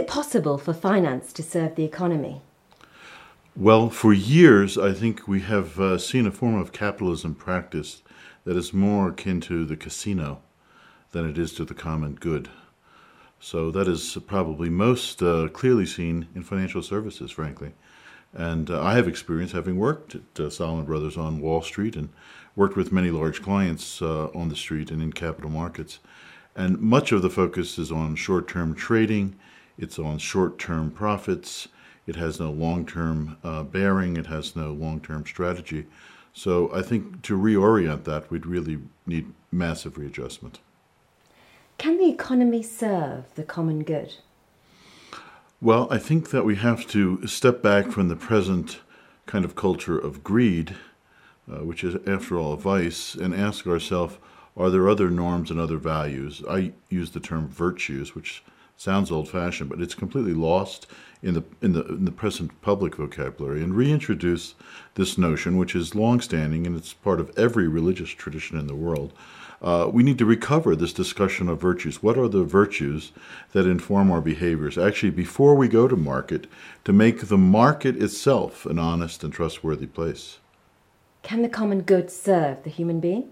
possible for finance to serve the economy? Well, for years, I think we have seen a form of capitalism practiced that is more akin to the casino than it is to the common good. So that is probably most clearly seen in financial services, frankly. And I have experience having worked at Salomon Brothers on Wall Street and worked with many large clients on the street and in capital markets. And much of the focus is on short-term trading. It's on short-term profits. It has no long-term bearing. It has no long-term strategy. So I think to reorient that, we'd really need massive readjustment. Can the economy serve the common good? Well, I think that we have to step back from the present kind of culture of greed, which is, after all, a vice, and ask ourselves, are there other norms and other values? I use the term virtues, which sounds old-fashioned, but it's completely lost in the present public vocabulary, and reintroduce this notion, which is long-standing and it's part of every religious tradition in the world. We need to recover this discussion of virtues. What are the virtues that inform our behaviors? Actually, before we go to market, to make the market itself an honest and trustworthy place. Can the common good serve the human being?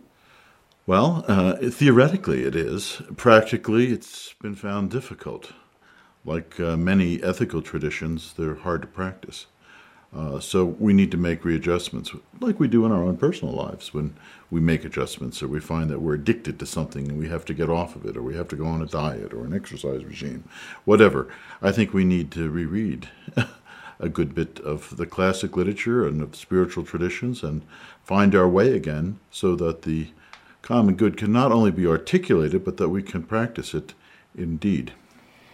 Well, theoretically it is. Practically, it's been found difficult. Like many ethical traditions, they're hard to practice. So we need to make readjustments, like we do in our own personal lives when we make adjustments or we find that we're addicted to something and we have to get off of it, or we have to go on a diet or an exercise regime, whatever. I think we need to reread a good bit of the classic literature and of spiritual traditions and find our way again so that the common good can not only be articulated, but that we can practice it indeed.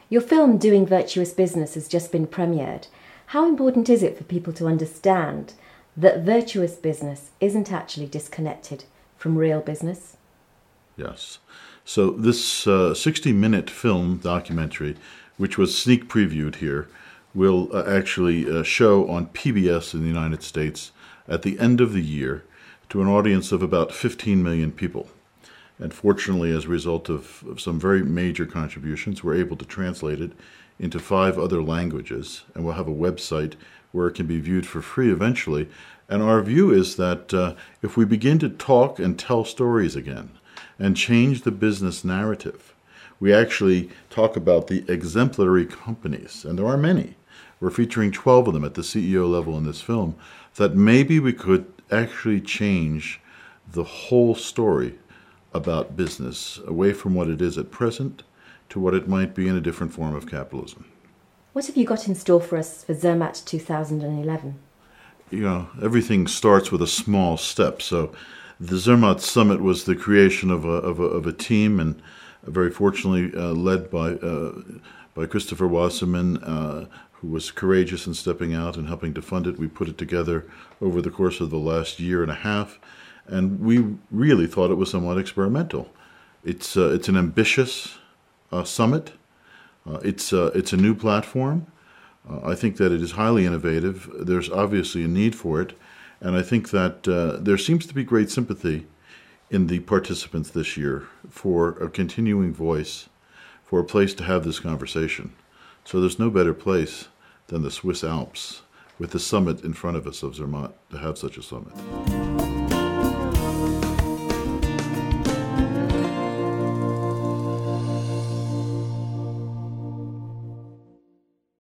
Your film, Doing Virtuous Business, has just been premiered. How important is it for people to understand that virtuous business isn't actually disconnected from real business? Yes. So this 60-minute film documentary, which was sneak previewed here, will actually show on PBS in the United States at the end of the year to an audience of about 15 million people. And fortunately, as a result of some very major contributions, we're able to translate it into 5 other languages, and we'll have a website where it can be viewed for free eventually. And our view is that if we begin to talk and tell stories again and change the business narrative, we actually talk about the exemplary companies, and there are many. We're featuring 12 of them at the CEO level in this film, that maybe we could actually change the whole story about business away from what it is at present to what it might be in a different form of capitalism. What have you got in store for us for Zermatt 2011? Everything starts with a small step. So the Zermatt Summit was the creation of a team, and very fortunately led by Christopher Wasserman, who was courageous in stepping out and helping to fund it. We put it together over the course of the last year and a half, and we really thought it was somewhat experimental. It's an ambitious summit. It's a new platform. I think that it is highly innovative. There's obviously a need for it, and I think that there seems to be great sympathy in the participants this year for a continuing voice, for a place to have this conversation. So there's no better place than the Swiss Alps, with the summit in front of us of Zermatt, to have such a summit.